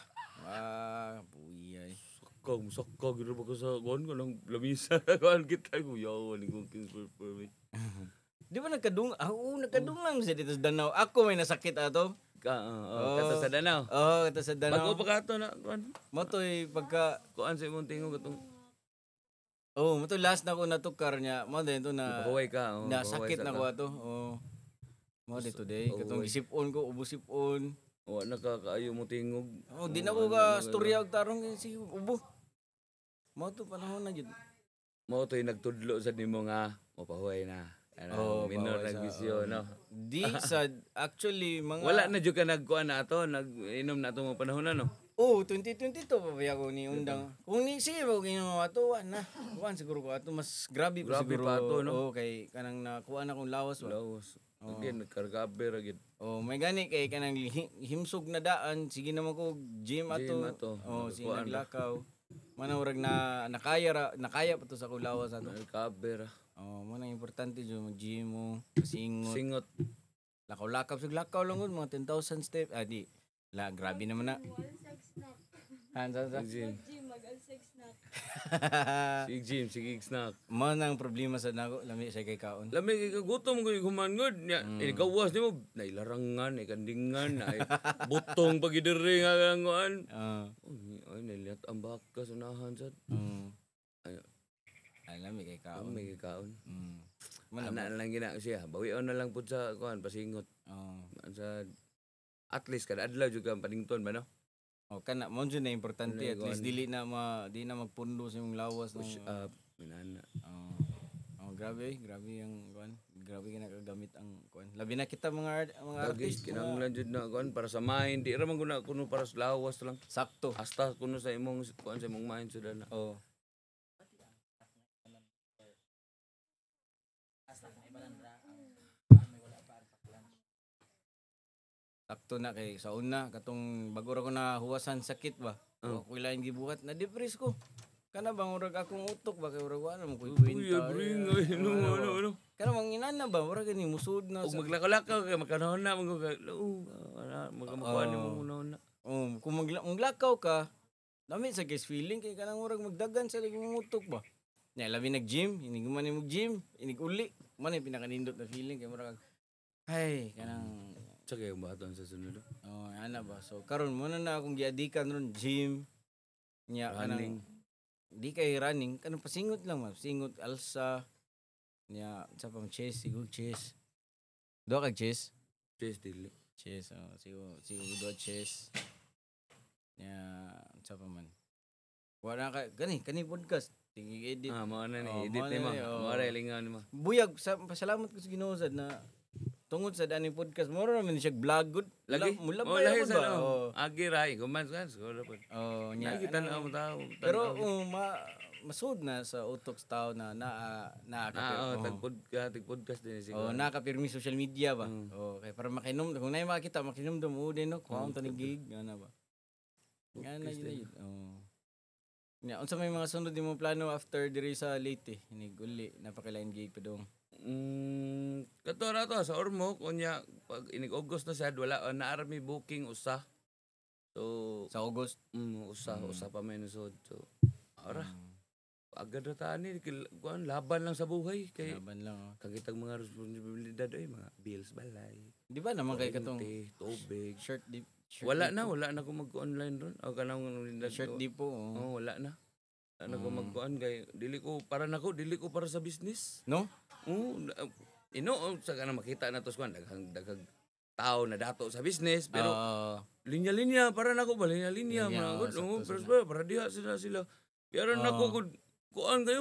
buyay Sakag gid ba ka sa kuan kanang lamisa kuan kita ko yaw ni kong Kings for me. Di ba nagkadungang siya dito sa Danau. Ako may nasakit ato. Kata sa Danau. Kata sa Danau. Bago pa ka to na kuan. Motoy pagka Kuan sa imong tingog atong motoy last na ko natukar niya. Mo din to na Huway ka. nasakit na ko ato. Mo din today katong gisipon ko ubusipon. Wa na ka kaayo mo tingog. Di na ko ka storya og tarong si ubo. Mo to panahon na jud. Mo to'y nagtudlo sa nimo nga mapahuway na. Minor na bisyo, no? Di sad actually mga Wala na jud ka nagkuan na ato, nag-inom na ato mga panahon na, no? 2022 pa ba ako ni undang. Kung ni sige ba ginawa ato na. Kuan siguro ko ato mas grabe pa Grabe siguro. pa ato, no? Kay kanang nakuha na kong lawas ba. Laos. Again, nagkargabe ra gid. May gani kay kanang himsog na daan sige naman ko gym ato. Sige naglakaw. Manurag na nakaya pa to sa kong lawas ato. Nagkargabe ra. Mo nang importante jud mag gym mo, singot. Lakaw-lakaw lakaw lang gud mga 10,000 steps. Di. Grabe naman na. Hansa. Gym. Sige Jim, sige snack. Mo nang problema sa nako, lami sa kay kaon. Lami kay gutom ko humangod nya. Gawas nimo nailarangan, ikandingan, ay butong pagidiri nga kuan. Ay niliat ang baka sa unahan sad. Ay Lami kay kaon. may kaon. Man Ana lang gina siya. Bawion na lang pud sa kuan pasingot. Sa at least kada adlaw jud ka panington ba no? Kana mo jud na importante Ano, at least dili na di na magpundo sa imong lawas Push ng up, minana. grabe ang kuan. Grabe ka nakagamit ang kuan. Labi na kita mga Guys, artist kinahanglan jud na kuan para sa mind. Di ra man guna kuno para sa lawas lang. sakto. Hasta kuno sa imong kuan sa imong mind sud na. Oh. Sakto na kay sa una katong bago ra ko na huwasan sakit ba. Ako lain gibuhat na depress ko. Kana bang urag akong utok ba kay urag wala mo kuy kwenta. bring ay no. Kana mang inana ba urag gani musud na Ug maglakaw-lakaw kay makanahon na mo ka. Magamukuan mo na. Kung maglakaw ka, dami sa guys feeling kay kanang urag magdagan sa ligong utok ba. Nya labi nag-gym, inig man mo gym, inig uli. Man ay pinakanindot na feeling kay murag ay kanang Tsaka yung baton sa sunod. ana ba. So karon mo na akong giadikan ron gym. Nya kanang di kay running, kanang pasingot lang ma. Singot alsa. Nya sa pang chest, siguro chest. Do kag chest. Chest dili. Chess, siguro do chess. Nya sa pa man. Wala ka kani podcast. Tingig edit. Mao na Oh, ni edit mao ni na mo. ni, oh. Mao ra lingaw ni mo. Buyag sa pasalamat ko sa Ginoo sad na tungod sa dani podcast mo ra man siya vlog good. Lagi. Mula Oh, ba lahi yun sa ba? no. Agi rai guman kan siguro po. Oh, nya. Nakita na mo tao. Pero masud na sa utok sa tao na tag podcast din siguro. nakapirmi social media ba. Kay para makinom kung nay makita makinom mo din no. Kuha tani gig ana ba. Ngana yun. Nya unsa may mga sunod mo plano after diri sa late inig uli napakalain gig pa dong. Kato na to sa Ormoc unya pag inig August na sad wala na army booking usa. So Sa August. usa pa may nasod. So ara agad na tani kuan laban lang sa buhay kay Laban lang. kagitag mga responsibilidad ay mga bills balay. Di ba naman kay katong kuryente, tubig. shirt dip. Wala na ko mag-online ron. O kanang Shirt dip po. wala na. Wala na ko mag-kuan kay dili ko para para sa business. No? Sa kana makita na to kuan daghang tao na dato sa business pero Ah, linya-linya para nako ba linya-linya Linya, mga sakto para diha sila. Pero nako kuan kayo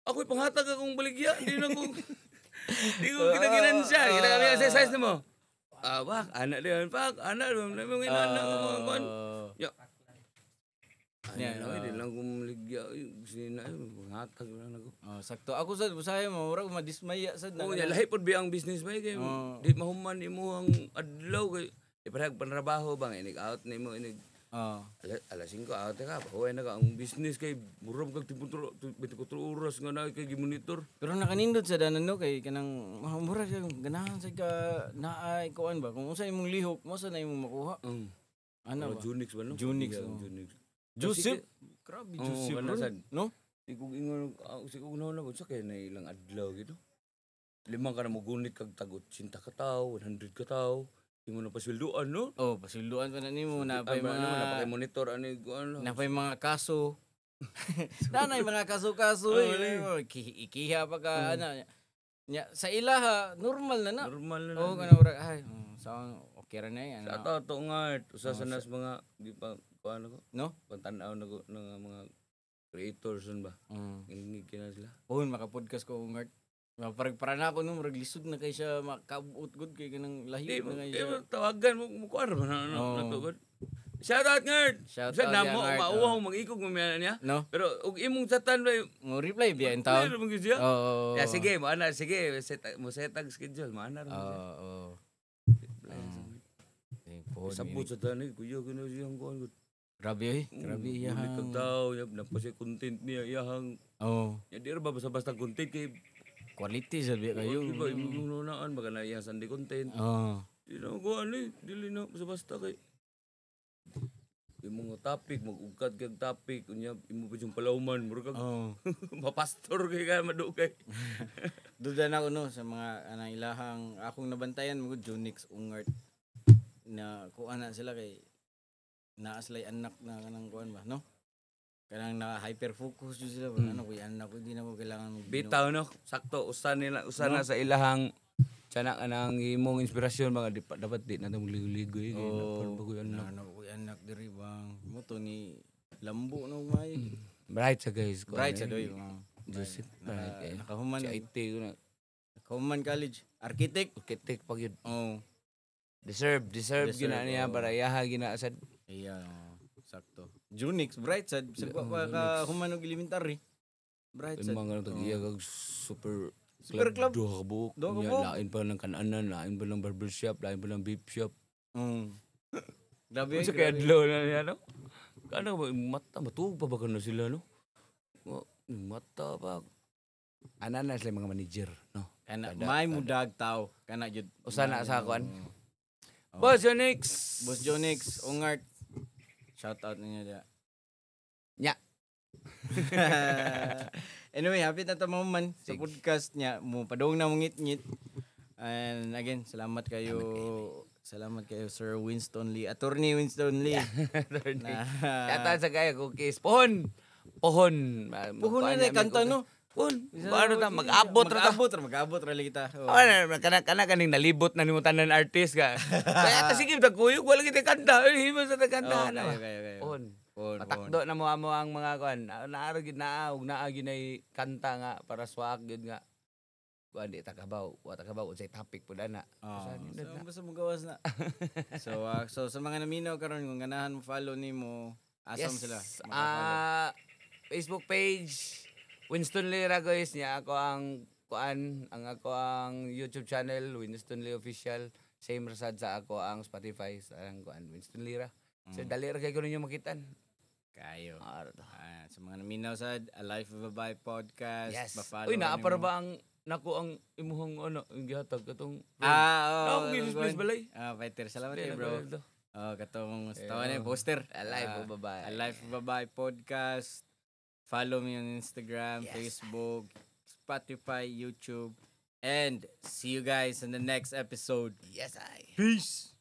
ako'y panghatag akong baligya, di na ko di ko kinaginan siya. Kami exercise na mo. Wak, anak dia anak memang anak ko kuan. Ya. Di lang ko maligya sina panghatag lang nako. sakto. Ako sa usahay mo murag madismaya sad na. Lahi pod bi ang business ba kay di mahuman imo ang adlaw kay iparag panrabaho bang inig out nimo inig alas 5 out ka pahuway na ka ang business kay murag kag 24 oras nga na kay gimonitor. Pero nakanindot sa danan no kay kanang murag ganahan sa ka naay kuan ba kung unsa imong lihok mo sa na imong makuha. Ana ba? Junix ba no? Junix, Junix. Joseph. Grabe Joseph kana ron, sad. no? Sigog ingon sigog na sa kay na ilang adlaw gito. Lima ka na mo gunit kag tagot 80 ka tawo, 100 ka tawo. Ingon na pasweldoan no? Pasilduan pa na nimo na pay mga monitor ani kuan. na pay mga kaso. Nanay mga kaso-kaso ikiha pa ka ana. Nya sa ilaha normal na na. Normal na. Kana ura ay sa okay ra na yan. Sa ato nga usa sa nas mga di pa kuan ako. No? Pantanaw na ko ng mga creators ba. Ingig kina sila. Maka-podcast ko ngart. Parang para na ako no, murag lisod na kay siya makabuot good kay kanang lahi na kay siya. Tawagan mo kuan ba na natugod. Shout out ngard. Shout Sa out namo Ngard, mauwaw mag-ikog mo niya. No? Pero ug imong chatan ba Mo reply biya in town. mo siya. Oo. Ya sige, mo ana sige, mo setag schedule, mo ana ra. Oo. Sabot sa tani, kuya kuno siyang kuan. Grabe grabe Iya iyang. kagtaw, yab na pa siya content niya iyang. Ya di ra ba basta content kay Quality sabi kayo. Di ba imong nunaan baka na iyang Sunday content. Oo. Di na ko ani, dili na basta kay imong topic mag-ugkad kag topic unya imo pa yung palawman mura kag Oh. mapastor kay ka madugay. Duda na ako no sa mga anang ilahang akong nabantayan mo Junix Ungart na kuan na sila kay naaslay anak na kanang kuan ba no? Kanang na hyper focus jud sila ba ano kuy anak ko di na ko kailangan Bitaw no, sakto usan na sa ilahang tiyanak anang imong inspirasyon mga dapat di na ligo-ligo eh. oh, na kuy anak diri bang mo to ni lambo no may Bright sa guys. bright sa doy Joseph Bright kay. nakahuman Si IT ko na. nakahuman college architect Kitik pag yun. oh Deserve gina niya oo. para iyaha gina sad. iya sakto Junix bright sad sa pa ka human og elementary bright sad Yung mga tag-iya kag super Super club. Duha ka buok. Duha ka Nya, buok. lain pa ng kananan, lain pa ng barbershop, lain pa ng beef shop. Grabe Kung sa kaya adlaw na niya, no? Kano ba, yung mata, matug pa ba kano sila, no? Yung mata pa. Ana na sila mga manager, no? kana may mudag tao kana jud Usa na sa kuan. Oh. Boss Jonix! Boss Jonix Ungart shout out ninyo dia Nya. anyway happy na ta man sa podcast niya mo padong na ngit-ngit and again salamat kayo Sir Winston Lee Attorney Winston Lee na Kata sa kaya, cookies. Pohon! Pohon puhunan na kanta no Pohon! Paano ta? Mag-abot ra ta. mag-abot ra kita oh. Ano, kana kaning nalibot na nimo tanan artist ka. Kaya ta sige tagkuyog wala kita kanta. Himo sa kanta na. Okay. Pohon. Pon. Matakdo na mo ang mga kuan. Naaro gid na og naa ginay kanta nga para swak gid nga. Kuan di takabaw, wa takabaw unsay topic pud ana. So, basta mo gawas na. So sa mga naminaw karon kung ganahan mo follow nimo, asam sila. Makafollow. Facebook page Winston Lira guys niya ako ang kuan ang ako ang YouTube channel Winston Lee Official. Same rasad sa ako ang Spotify sa ang kuan Winston Lira. So dali ra kay ko ninyo makitan. Kayo. Sa mga naminaw sa A Life of a Bi podcast, Yes. ma-follow Uy, naa nimo. para ba ang nako ang imuhang ano, ang gihatag katong Oo. please balay. Fighter. Salamat Hindi, kayo, bro. nagbalay to. Katong tawa na yung poster. A Life of a Bi. A Life of a Bi podcast. Follow me on Instagram, Yes. Facebook, Spotify, YouTube. And see you guys in the next episode. Yes, I. Peace!